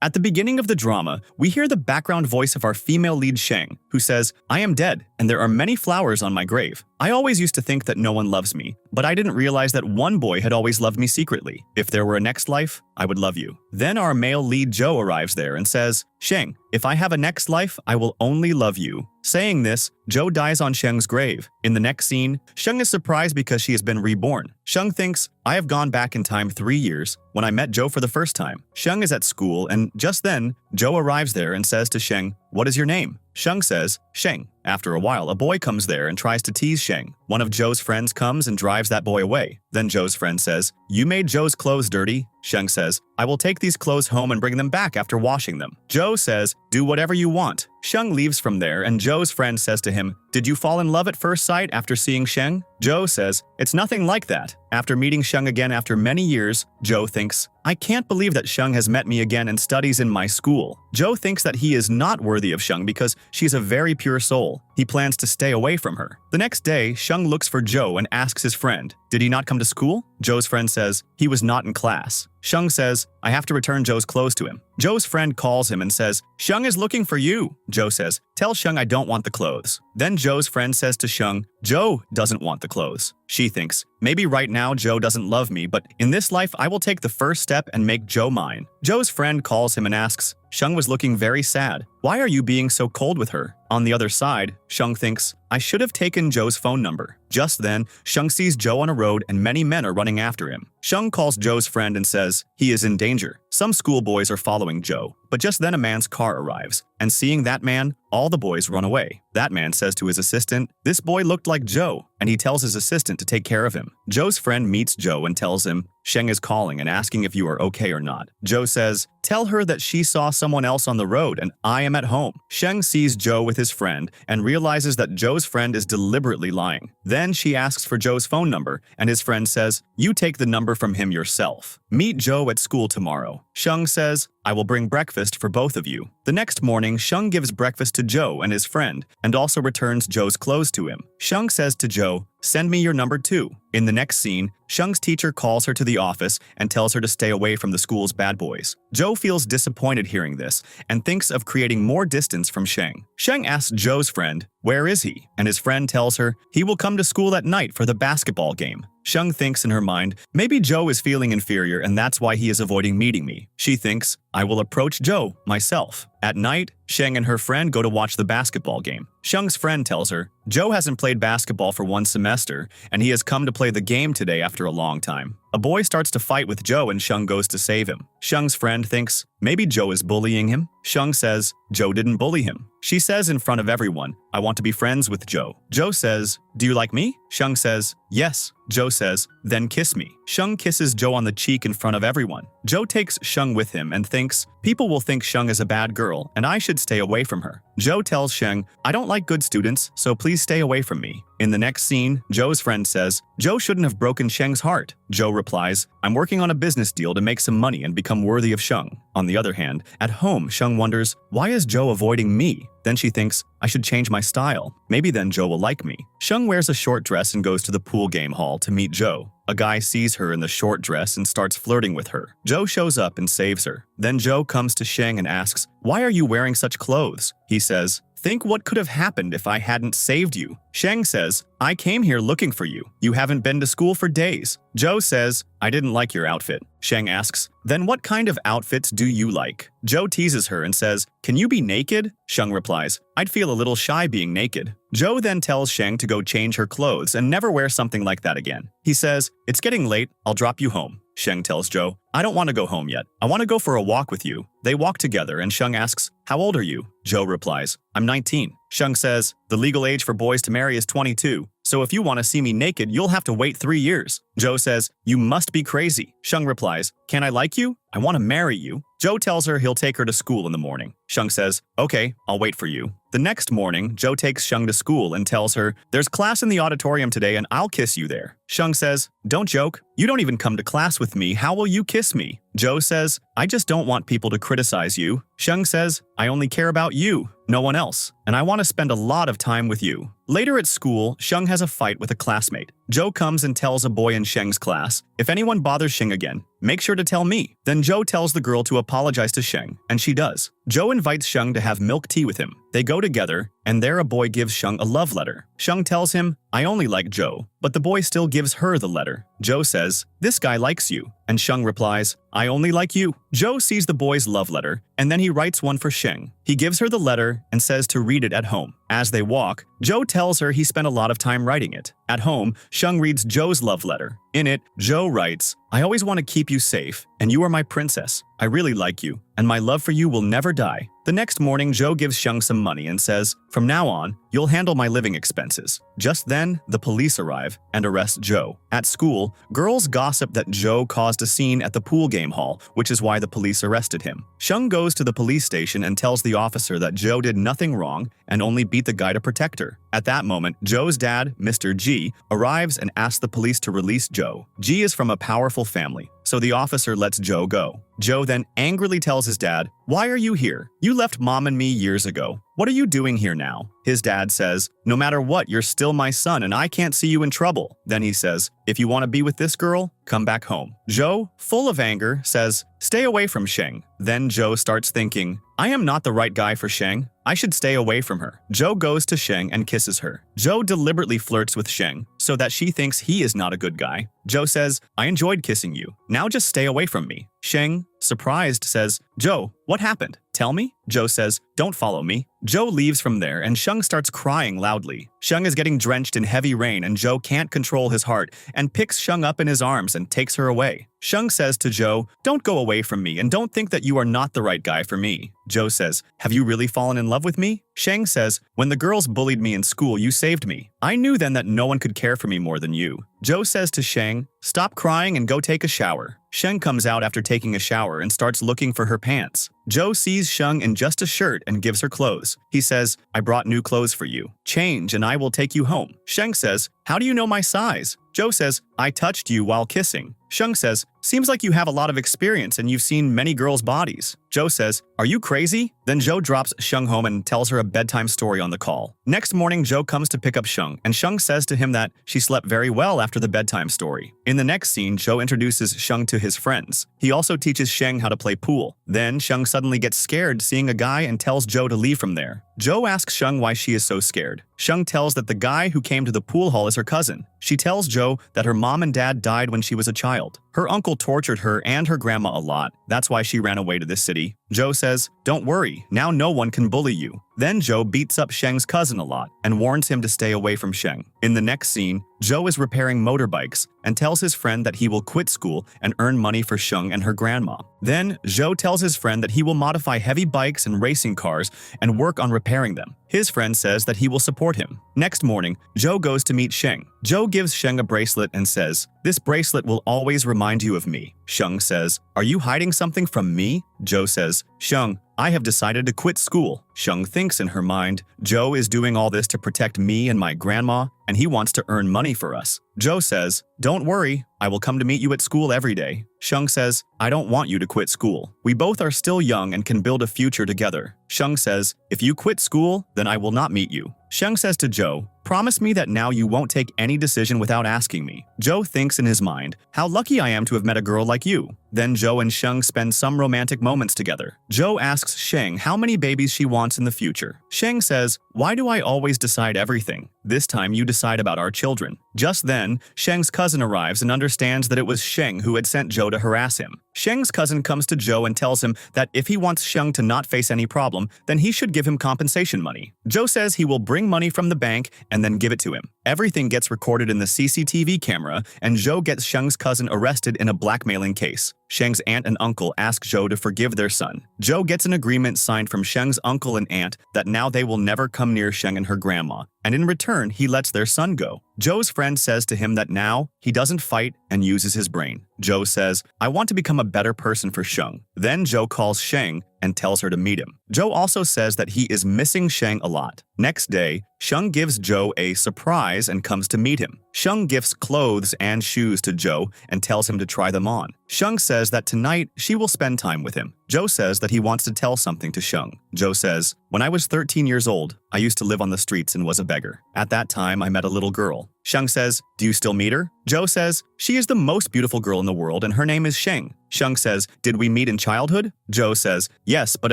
At the beginning of the drama, we hear the background voice of our female lead Sheng, who says, "I am dead, and there are many flowers on my grave. I always used to think that no one loves me, but I didn't realize that one boy had always loved me secretly. If there were a next life, I would love you." Then our male lead Joe arrives there and says, "Sheng, if I have a next life, I will only love you." Saying this, Joe dies on Sheng's grave. In the next scene, Sheng is surprised because she has been reborn. Sheng thinks, "I have gone back in time 3 years when I met Joe for the first time." Sheng is at school, and just then, Joe arrives there and says to Sheng, "What is your name?" Sheng says, "Sheng." After a while, a boy comes there and tries to tease Sheng. One of Joe's friends comes and drives that boy away. Then Joe's friend says, "You made Joe's clothes dirty." Sheng says, "I will take these clothes home and bring them back after washing them." Joe says, "Do whatever you want." Sheng leaves from there, and Joe's friend says to him, "Did you fall in love at first sight after seeing Sheng?" Joe says, "It's nothing like that." After meeting Sheng again after many years, Joe thinks, "I can't believe that Sheng has met me again and studies in my school." Joe thinks that he is not worthy of Sheng because she is a very pure soul. He plans to stay away from her. The next day, Sheng looks for Joe and asks his friend, "Did he not come to school?" Joe's friend says, "He was not in class." Sheng says, "I have to return Joe's clothes to him." Joe's friend calls him and says, "Sheng is looking for you." Joe says, "Tell Sheng I don't want the clothes." Then Joe's friend says to Sheng, "Joe doesn't want the clothes." She thinks, "Maybe right now Joe doesn't love me, but in this life I will take the first step and make Joe mine." Joe's friend calls him and asks, "Sheng was looking very sad. Why are you being so cold with her?" On the other side, Sheng thinks, "I should have taken Joe's phone number." Just then, Sheng sees Joe on a road and many men are running after him. Sheng calls Joe's friend and says he is in danger. Some schoolboys are following Joe, but just then a man's car arrives, and seeing that man, all the boys run away. That man says to his assistant, "This boy looked like Joe," and he tells his assistant to take care of him. Joe's friend meets Joe and tells him, "Sheng is calling and asking if you are okay or not." Joe says, "Tell her that she saw someone else on the road and I am at home." Sheng sees Joe with his friend and realizes that Joe's friend is deliberately lying. Then she asks for Joe's phone number, and his friend says, "You take the number from him yourself. Meet Joe at school tomorrow." Sheng says, "I will bring breakfast for both of you." The next morning, Sheng gives breakfast to Joe and his friend, and also returns Joe's clothes to him. Sheng says to Joe, "Send me your number too." In the next scene, Sheng's teacher calls her to the office and tells her to stay away from the school's bad boys. Joe feels disappointed hearing this and thinks of creating more distance from Sheng. Sheng asks Joe's friend, "Where is he?" And his friend tells her, "He will come to school at night for the basketball game." Sheng thinks in her mind, maybe Joe is feeling inferior and that's why he is avoiding meeting me. She thinks, "I will approach Joe myself." At night, Sheng and her friend go to watch the basketball game. Sheng's friend tells her, "Joe hasn't played basketball for 1 semester, and he has come to play the game today after a long time." A boy starts to fight with Joe and Sheng goes to save him. Sheng's friend thinks, maybe Joe is bullying him. Sheng says, Joe didn't bully him. She says in front of everyone, "I want to be friends with Joe." Joe says, "Do you like me?" Sheng says, "Yes." Joe says, "Then kiss me." Sheng kisses Joe on the cheek in front of everyone. Joe takes Sheng with him and thinks, people will think Sheng is a bad girl and I should stay away from her. Joe tells Sheng, "I don't like good students, so please stay away from me." In the next scene, Joe's friend says, "Joe shouldn't have broken Sheng's heart." Joe replies, "I'm working on a business deal to make some money and become worthy of Sheng." On the other hand, at home, Sheng wonders, why is Joe avoiding me? Then she thinks, I should change my style. Maybe then Joe will like me. Sheng wears a short dress and goes to the pool game hall to meet Joe. A guy sees her in the short dress and starts flirting with her. Joe shows up and saves her. Then Joe comes to Sheng and asks, "Why are you wearing such clothes?" He says, "Think what could have happened if I hadn't saved you." Sheng says, "I came here looking for you. You haven't been to school for days." Joe says, "I didn't like your outfit." Sheng asks, "Then what kind of outfits do you like?" Joe teases her and says, "Can you be naked?" Sheng replies, "I'd feel a little shy being naked." Joe then tells Sheng to go change her clothes and never wear something like that again. He says, "It's getting late, I'll drop you home." Sheng tells Joe, "I don't want to go home yet. I want to go for a walk with you." They walk together and Sheng asks, "How old are you?" Joe replies, "I'm 19. Sheng says, "The legal age for boys to marry is 22. So if you want to see me naked, you'll have to wait 3 years. Joe says, "You must be crazy." Sheng replies, "Can I like you? I want to marry you." Joe tells her he'll take her to school in the morning. Sheng says, "Okay, I'll wait for you." The next morning, Joe takes Sheng to school and tells her, "There's class in the auditorium today and I'll kiss you there." Sheng says, "Don't joke. You don't even come to class with me. How will you kiss me?" Joe says, "I just don't want people to criticize you." Sheng says, "I only care about you, no one else, and I want to spend a lot of time with you." Later at school, Sheng has a fight with a classmate. Joe comes and tells a boy in Sheng's class, "If anyone bothers Sheng again, Make sure to tell me. Then Joe tells the girl to apologize to Sheng, and she does. Joe invites Sheng to have milk tea with him. They go together, and there a boy gives Sheng a love letter. Sheng tells him, I only like Joe, but the boy still gives her the letter. Joe says, this guy likes you, and Sheng replies, I only like you. Joe sees the boy's love letter, and then he writes one for Sheng. He gives her the letter and says to read it at home. As they walk, Joe tells her he spent a lot of time writing it. At home, Sheng reads Joe's love letter. In it, Joe writes, I always want to keep you safe, and you are my princess. I really like you, and my love for you will never die. The next morning, Joe gives Sheng some money and says, from now on, you'll handle my living expenses. Just then, the police arrive and arrest Joe. At school, girls gossip that Joe caused a scene at the pool game hall, which is why the police arrested him. Sheng goes to the police station and tells the officer that Joe did nothing wrong and only beat the guy to protect her. At that moment, Joe's dad, Mr. G, arrives and asks the police to release Joe. G is from a powerful family, so the officer lets Joe go. Joe then angrily tells his dad, why are you here? You left mom and me years ago. What are you doing here now? His dad says, no matter what, you're still my son and I can't see you in trouble. Then he says, if you want to be with this girl, come back home. Joe, full of anger, says, stay away from Sheng. Then Joe starts thinking, I am not the right guy for Sheng. I should stay away from her. Joe goes to Sheng and kisses her. Joe deliberately flirts with Sheng so that she thinks he is not a good guy. Joe says, I enjoyed kissing you. Now just stay away from me. Sheng, surprised, says, Joe, what happened? Tell me? Joe says, don't follow me. Joe leaves from there and Sheng starts crying loudly. Sheng is getting drenched in heavy rain and Joe can't control his heart and picks Sheng up in his arms and takes her away. Sheng says to Joe, don't go away from me and don't think that you are not the right guy for me. Joe says, have you really fallen in love with me? Sheng says, when the girls bullied me in school, you saved me. I knew then that no one could care for me more than you. Joe says to Sheng, stop crying and go take a shower. Sheng comes out after taking a shower and starts looking for her pants. Joe sees Sheng in just a shirt and gives her clothes. He says, I brought new clothes for you. Change and I will take you home. Sheng says, how do you know my size? Joe says, I touched you while kissing. Sheng says, seems like you have a lot of experience and you've seen many girls' bodies. Joe says, are you crazy? Then Joe drops Sheng home and tells her a bedtime story on the call. Next morning, Joe comes to pick up Sheng, and Sheng says to him that she slept very well after the bedtime story. In the next scene, Joe introduces Sheng to his friends. He also teaches Sheng how to play pool. Then Sheng suddenly gets scared seeing a guy and tells Joe to leave from there. Joe asks Sheng why she is so scared. Sheng tells that the guy who came to the pool hall is her cousin. She tells Joe that her mom and dad died when she was a child. Her uncle tortured her and her grandma a lot. That's why she ran away to this city. Joe says, don't worry, now no one can bully you. Then Joe beats up Sheng's cousin a lot and warns him to stay away from Sheng. In the next scene, Joe is repairing motorbikes and tells his friend that he will quit school and earn money for Sheng and her grandma. Then, Joe tells his friend that he will modify heavy bikes and racing cars and work on repairing them. His friend says that he will support him. Next morning, Joe goes to meet Sheng. Joe gives Sheng a bracelet and says, this bracelet will always remind you of me. Sheng says, are you hiding something from me? Joe says, Sheng, I have decided to quit school. Sheng thinks in her mind, Joe is doing all this to protect me and my grandma, and he wants to earn money for us. Joe says, don't worry, I will come to meet you at school every day. Sheng says, I don't want you to quit school. We both are still young and can build a future together. Sheng says, if you quit school, then I will not meet you. Sheng says to Joe, promise me that now you won't take any decision without asking me. Joe thinks in his mind, how lucky I am to have met a girl like you. Then Joe and Sheng spend some romantic moments together. Joe asks Sheng how many babies she wants in the future. Sheng says, why do I always decide everything? This time you decide about our children. Just then, Sheng's cousin arrives and understands that it was Sheng who had sent Joe to harass him. Sheng's cousin comes to Joe and tells him that if he wants Sheng to not face any problem, then he should give him compensation money. Joe says he will bring money from the bank and then give it to him. Everything gets recorded in the CCTV camera, and Joe gets Sheng's cousin arrested in a blackmailing case. Sheng's aunt and uncle ask Joe to forgive their son. Joe gets an agreement signed from Sheng's uncle and aunt that now they will never come near Sheng and her grandma, and in return, he lets their son go. Joe's friend says to him that now he doesn't fight and uses his brain. Joe says, I want to become a better person for Sheng. Then Joe calls Sheng and tells her to meet him. Joe also says that he is missing Sheng a lot. Next day, Sheng gives Joe a surprise and comes to meet him. Sheng gifts clothes and shoes to Joe and tells him to try them on. Sheng says that tonight she will spend time with him. Joe says that he wants to tell something to Sheng. Joe says, "When I was 13 years old, I used to live on the streets and was a beggar. At that time, I met a little girl." Sheng says, "Do you still meet her?" Joe says, "She is the most beautiful girl in the world and her name is Sheng." Sheng says, "Did we meet in childhood?" Joe says, "Yes, but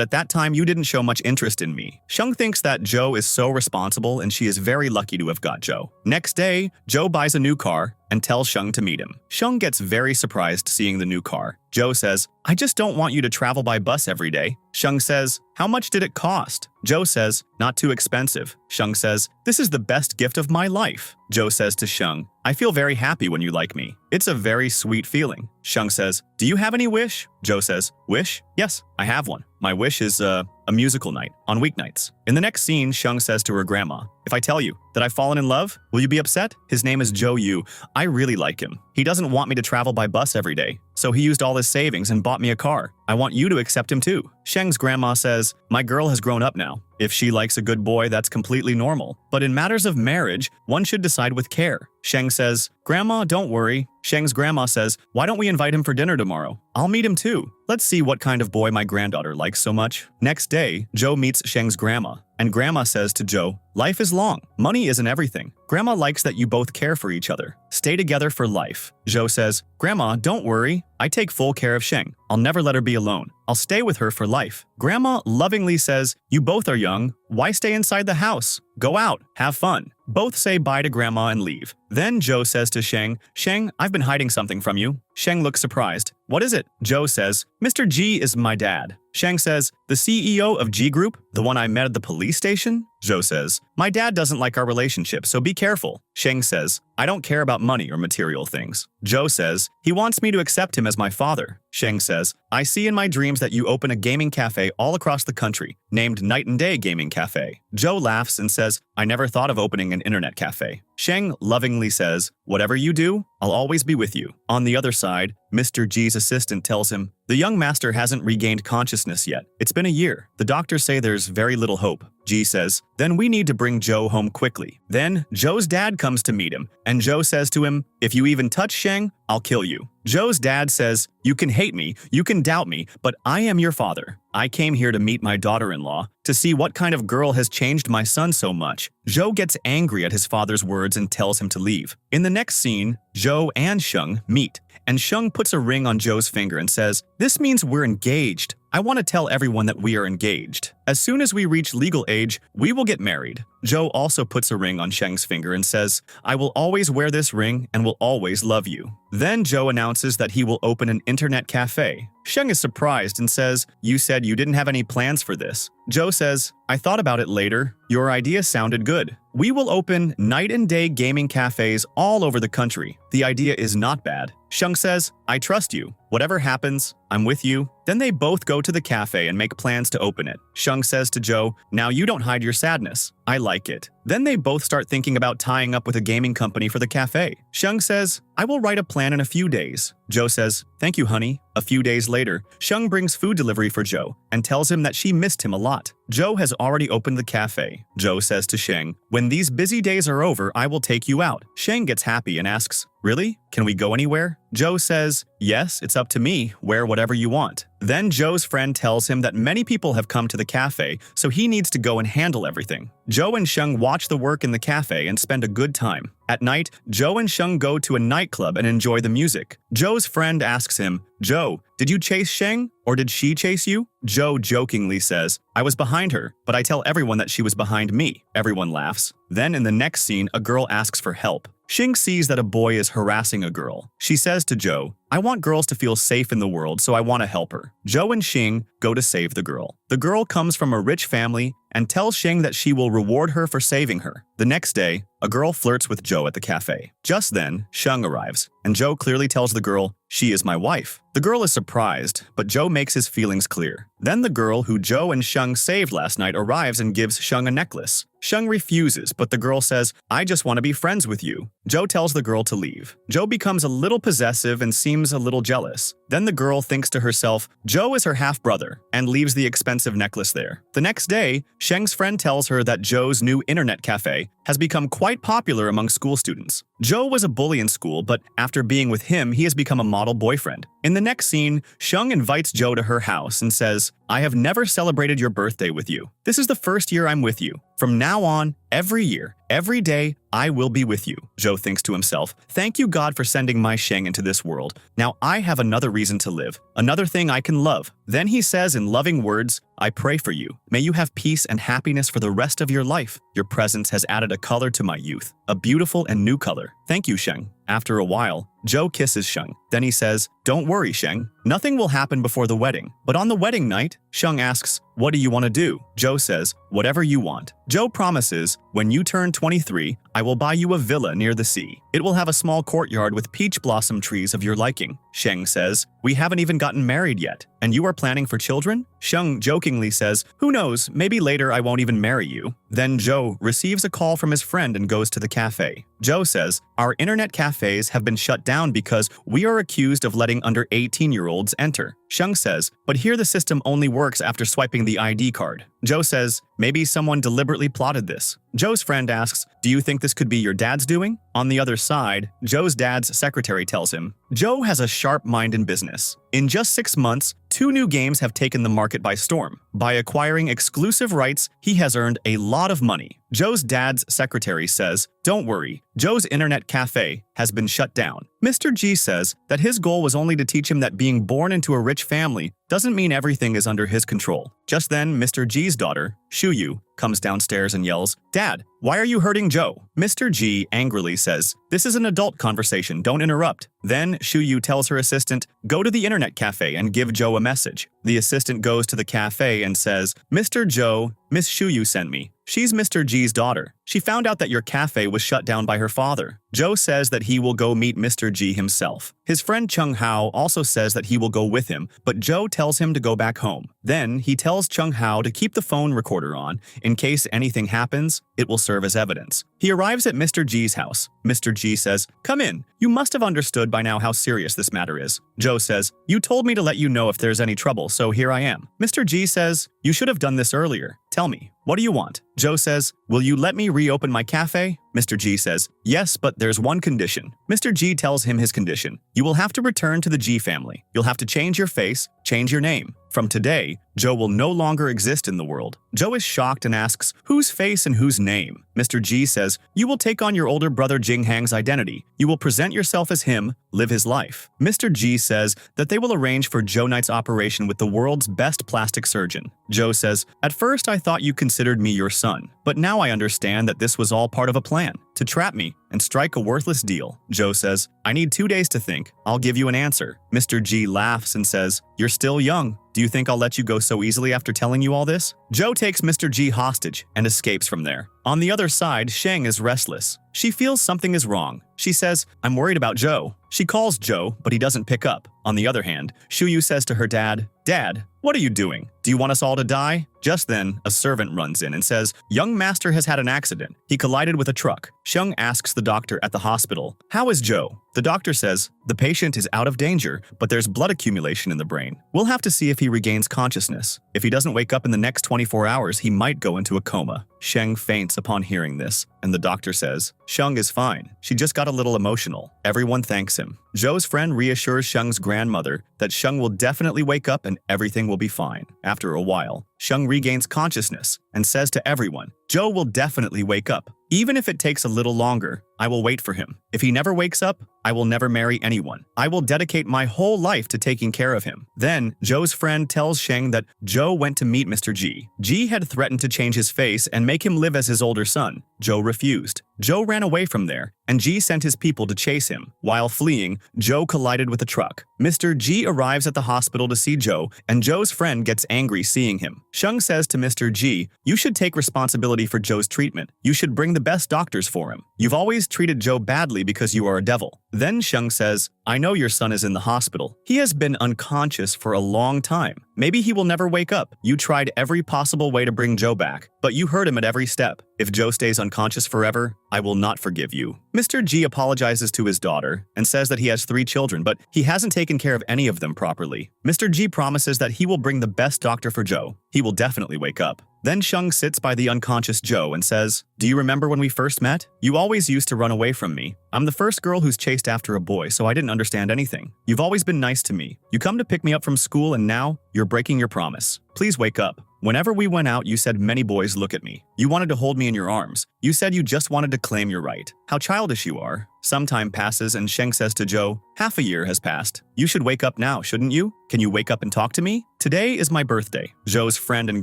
at that time you didn't show much interest in me." Sheng thinks that Joe is so responsible and she is very lucky to have got Joe. Next day, Joe buys a new car and tells Sheng to meet him. Sheng gets very surprised seeing the new car. Joe says, "I just don't want you to travel by bus every day." Sheng says, "How much did it cost?" Joe says, "Not too expensive." Sheng says, "This is the best gift of my life." Joe says to Sheng, "I feel very happy when you like me. It's a very sweet feeling." Sheng says, "Do you have any wish?" Joe says, "Wish? Yes, I have one. My wish is a musical night on weeknights." In the next scene, Sheng says to her grandma, "If I tell you that I've fallen in love, will you be upset? His name is Joe Yu. I really like him. He doesn't want me to travel by bus every day, so he used all his savings and bought me a car. I want you to accept him too." Sheng's grandma says, "My girl has grown up now. If she likes a good boy, that's completely normal. But in matters of marriage, one should decide with care." Sheng says, "Grandma, don't worry." Sheng's grandma says, "Why don't we invite him for dinner tomorrow? I'll meet him too. Let's see what kind of boy my granddaughter likes so much." Next day, Joe meets Sheng's grandma, and grandma says to Joe, "Life is long. Money isn't everything. Grandma likes that you both care for each other. Stay together for life." Joe says, "Grandma, don't worry. I take full care of Sheng. I'll never let her be alone. I'll stay with her for life." Grandma lovingly says, "You both are young. Why stay inside the house? Go out, have fun." Both say bye to Grandma and leave. Then Joe says to Sheng, "Sheng, I've been hiding something from you." Sheng looks surprised. "What is it?" Joe says, "Mr. G is my dad." Sheng says, "The CEO of G Group? The one I met at the police station?" Joe says, "My dad doesn't like our relationship, so be careful." Sheng says, "I don't care about money or material things." Joe says, "He wants me to accept him as my father." Sheng says, "I see in my dreams that you open a gaming cafe all across the country, named Night and Day Gaming Cafe." Joe laughs and says, "I never thought of opening an internet cafe." Sheng lovingly says, "Whatever you do, I'll always be with you." On the other side, Mr. G's assistant tells him, "The young master hasn't regained consciousness yet. It's been a year. The doctors say there's very little hope." G says, "Then we need to bring Joe home quickly." Then Joe's dad comes to meet him, and Joe says to him, "If you even touch Sheng, I'll kill you." Joe's dad says, "You can hate me, you can doubt me, but I am your father. I came here to meet my daughter-in-law, to see what kind of girl has changed my son so much." Joe gets angry at his father's words and tells him to leave. In the next scene, Joe and Sheng meet, and Sheng puts a ring on Joe's finger and says, "This means we're engaged. I want to tell everyone that we are engaged. As soon as we reach legal age, we will get married." Joe also puts a ring on Sheng's finger and says, "I will always wear this ring and will always love you." Then Joe announces that he will open an internet cafe. Sheng is surprised and says, "You said you didn't have any plans for this." Joe says, "I thought about it later. Your idea sounded good. We will open night and day gaming cafes all over the country. The idea is not bad." Sheng says, "I trust you. Whatever happens, I'm with you." Then they both go to the cafe and make plans to open it. Sheng says to Joe, "Now you don't hide your sadness. I like it." Then they both start thinking about tying up with a gaming company for the cafe. Sheng says, "I will write a plan in a few days." Joe says, "Thank you, honey." A few days later, Sheng brings food delivery for Joe and tells him that she missed him a lot. Joe has already opened the cafe. Joe says to Sheng, "When these busy days are over, I will take you out." Sheng gets happy and asks, "Really? Can we go anywhere?" Joe says, "Yes, it's up to me. Wear whatever you want." Then Joe's friend tells him that many people have come to the cafe, so he needs to go and handle everything. Joe and Sheng watch the work in the cafe and spend a good time. At night, Joe and Sheng go to a nightclub and enjoy the music. Joe's friend asks him, "Joe, did you chase Sheng, or did she chase you?" Joe jokingly says, "I was behind her, but I tell everyone that she was behind me." Everyone laughs. Then in the next scene, a girl asks for help. Sheng sees that a boy is harassing a girl. She says to Joe, "I want girls to feel safe in the world, so I want to help her." Joe and Sheng go to save the girl. The girl comes from a rich family and tells Sheng that she will reward her for saving her. The next day, a girl flirts with Joe at the cafe. Just then, Sheng arrives, and Joe clearly tells the girl, "She is my wife." The girl is surprised, but Joe makes his feelings clear. Then the girl who Joe and Sheng saved last night arrives and gives Sheng a necklace. Sheng refuses, but the girl says, "I just want to be friends with you." Joe tells the girl to leave. Joe becomes a little possessive and seems seems a little jealous. Then the girl thinks to herself, Joe is her half-brother, and leaves the expensive necklace there. The next day, Sheng's friend tells her that Joe's new internet cafe has become quite popular among school students. Joe was a bully in school, but after being with him, he has become a model boyfriend. In the next scene, Sheng invites Joe to her house and says, I have never celebrated your birthday with you. This is the first year I'm with you. From now on, every year, every day, I will be with you. Joe thinks to himself, thank you God for sending my Sheng into this world. Now I have another reason to live, another thing I can love. Then he says in loving words, I pray for you. May you have peace and happiness for the rest of your life. Your presence has added a color to my youth, a beautiful and new color. Thank you, Sheng. After a while, Joe kisses Sheng. Then he says, don't worry, Sheng. Nothing will happen before the wedding. But on the wedding night, Sheng asks, what do you want to do? Joe says, whatever you want. Joe promises, when you turn 23, I will buy you a villa near the sea. It will have a small courtyard with peach blossom trees of your liking. Sheng says, we haven't even gotten married yet. And you are planning for children? Sheng jokingly says, who knows, maybe later I won't even marry you. Then Joe receives a call from his friend and goes to the cafe. Joe says, our internet cafes have been shut down because we are accused of letting under 18-year-olds enter. Sheng says, but here the system only works after swiping the ID card. Joe says, maybe someone deliberately plotted this. Joe's friend asks, do you think this could be your dad's doing? On the other side, Joe's dad's secretary tells him, Joe has a sharp mind in business. In just 6 months, 2 new games have taken the market by storm. By acquiring exclusive rights, he has earned a lot of money. Joe's dad's secretary says, don't worry, Joe's internet cafe has been shut down. Mr. G says that his goal was only to teach him that being born into a rich family doesn't mean everything is under his control. Just then, Mr. G's daughter, Shuyu, comes downstairs and yells, Dad, why are you hurting Joe? Mr. G angrily says, this is an adult conversation, don't interrupt. Then Shuyu tells her assistant, go to the internet cafe and give Joe a message. The assistant goes to the cafe and says, Mr. Joe, Miss Shuyu sent me. She's Mr. G's daughter. She found out that your cafe was shut down by her father. Joe says that he will go meet Mr. G himself. His friend Chung Hao also says that he will go with him, but Joe tells him to go back home. Then he tells Chung Hao to keep the phone recorder on. In case anything happens, it will serve as evidence. He arrives at Mr. G's house. Mr. G says, come in. You must have understood by now how serious this matter is. Joe says, you told me to let you know if there's any trouble, so here I am. Mr. G says, you should have done this earlier. Tell me, what do you want? Joe says, will you let me reopen my cafe? Mr. G says, yes, but there's one condition. Mr. G tells him his condition. You will have to return to the G family. You'll have to change your face, change your name. From today, Joe will no longer exist in the world. Joe is shocked and asks, whose face and whose name? Mr. G says, you will take on your older brother Jinghang's identity. You will present yourself as him, live his life. Mr. G says that they will arrange for Joe Knight's operation with the world's best plastic surgeon. Joe says, at first I thought you considered me your son, but now I understand that this was all part of a plan to trap me and strike a worthless deal. Joe says, I need 2 days to think. I'll give you an answer. Mr. G laughs and says, you're still young. Do you think I'll let you go so easily after telling you all this? Joe takes Mr. G hostage and escapes from there. On the other side, Sheng is restless. She feels something is wrong. She says, I'm worried about Joe. She calls Joe, but he doesn't pick up. On the other hand, Shuyu says to her dad, Dad, what are you doing? Do you want us all to die? Just then, a servant runs in and says, young master has had an accident. He collided with a truck. Sheng asks the doctor at the hospital, how is Joe? The doctor says, the patient is out of danger, but there's blood accumulation in the brain. We'll have to see if he regains consciousness. If he doesn't wake up in the next 24 hours, he might go into a coma. Sheng faints upon hearing this, and the doctor says, Sheng is fine. She just got a little emotional. Everyone thanks him. Joe's friend reassures Sheng's grandmother that Sheng will definitely wake up and everything will be fine. After a while, Sheng regains consciousness and says to everyone, Joe will definitely wake up. Even if it takes a little longer, I will wait for him. If he never wakes up, I will never marry anyone. I will dedicate my whole life to taking care of him. Then, Joe's friend tells Sheng that Joe went to meet Mr. G. G had threatened to change his face and make him live as his older son. Joe refused. Joe ran away from there, and G sent his people to chase him. While fleeing, Joe collided with a truck. Mr. G arrives at the hospital to see Joe, and Joe's friend gets angry seeing him. Sheng says to Mr. G, you should take responsibility for Joe's treatment. You should bring the best doctors for him. You've always treated Joe badly because you are a devil. Then Sheng says, I know your son is in the hospital. He has been unconscious for a long time. Maybe he will never wake up. You tried every possible way to bring Joe back, but you hurt him at every step. If Joe stays unconscious forever, I will not forgive you. Mr. G apologizes to his daughter and says that he has 3 children, but he hasn't taken care of any of them properly. Mr. G promises that he will bring the best doctor for Joe. He will definitely wake up. Then Sheng sits by the unconscious Joe and says, "Do you remember when we first met? You always used to run away from me. I'm the first girl who's chased after a boy, so I didn't understand anything. You've always been nice to me. You come to pick me up from school and now you're breaking your promise. Please wake up. Whenever we went out, you said many boys look at me. You wanted to hold me in your arms. You said you just wanted to claim your right. How childish you are." Some time passes and Sheng says to Joe, "Half a year has passed. You should wake up now, shouldn't you? Can you wake up and talk to me? Today is my birthday." Joe's friend and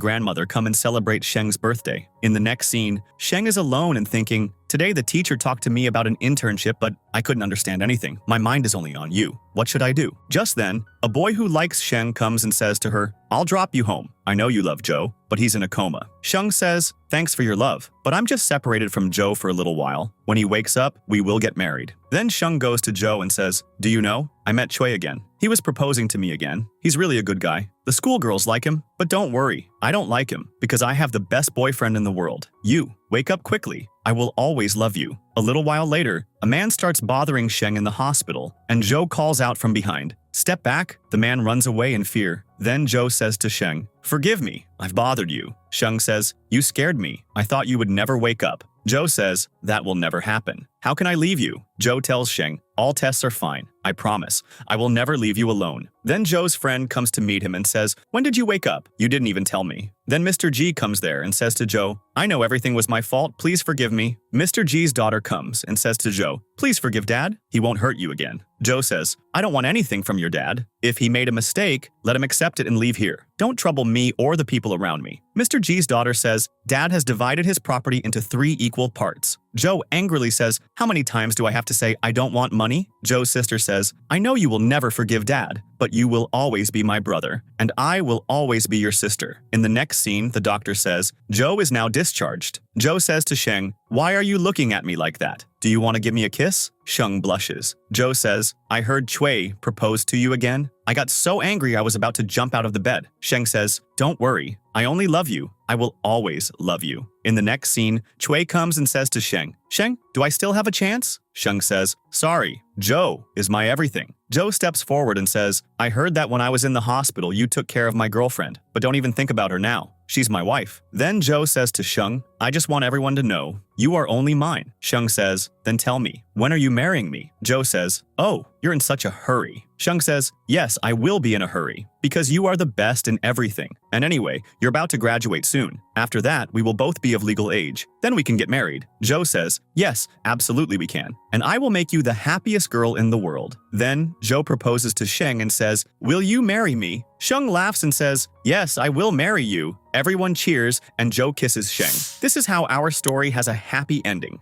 grandmother come and celebrate Sheng's birthday. In the next scene, Sheng is alone and thinking, "Today the teacher talked to me about an internship, but I couldn't understand anything. My mind is only on you. What should I do?" Just then, a boy who likes Sheng comes and says to her, "I'll drop you home. I know you love Joe, but he's in a coma." Sheng says, "Thanks for your love, but I'm just separated from Joe for a little while. When he wakes up, we will get married." Then Sheng goes to Joe and says, "Do you know? I met Chui again. He was proposing to me again. He's really a good guy. The schoolgirls like him, but don't worry. I don't like him because I have the best boyfriend in the world. You, wake up quickly. I will always love you." A little while later, a man starts bothering Sheng in the hospital, and Joe calls out from behind, "Step back." The man runs away in fear. Then Joe says to Sheng, "Forgive me. I've bothered you." Sheng says, "You scared me. I thought you would never wake up." Joe says, "That will never happen. How can I leave you?" Joe tells Sheng, "All tests are fine. I promise. I will never leave you alone." Then Joe's friend comes to meet him and says, "When did you wake up? You didn't even tell me." Then Mr. G comes there and says to Joe, "I know everything was my fault. Please forgive me." Mr. G's daughter comes and says to Joe, "Please forgive Dad. He won't hurt you again." Joe says, "I don't want anything from your dad. If he made a mistake, let him accept it and leave here. Don't trouble me or the people around me." Mr. G's daughter says, "Dad has divided his property into 3 equal parts." Joe angrily says, "How many times do I have to say I don't want money?" Joe's sister says, "I know you will never forgive Dad, but you will always be my brother, and I will always be your sister." In the next scene, the doctor says, Joe is now discharged. Joe says to Sheng, "Why are you looking at me like that? Do you want to give me a kiss?" Sheng blushes. Joe says, "I heard Chui propose to you again. I got so angry I was about to jump out of the bed." Sheng says, "Don't worry. I only love you. I will always love you." In the next scene, Chui comes and says to Sheng, "Sheng, do I still have a chance?" Sheng says, "Sorry, Joe is my everything." Joe steps forward and says, "I heard that when I was in the hospital you took care of my girlfriend, but don't even think about her now. She's my wife." Then Joe says to Sheng, "I just want everyone to know, you are only mine." Sheng says, "Then tell me, when are you marrying me?" Joe says, "Oh, you're in such a hurry." Sheng says, "Yes, I will be in a hurry, because you are the best in everything. And anyway, you're about to graduate soon. After that, we will both be of legal age. Then we can get married." Joe says, "Yes, absolutely we can. And I will make you the happiest girl in the world." Then Joe proposes to Sheng and says, "Will you marry me?" Sheng laughs and says, "Yes, I will marry you." Everyone cheers and Joe kisses Sheng. This is how our story has a happy ending.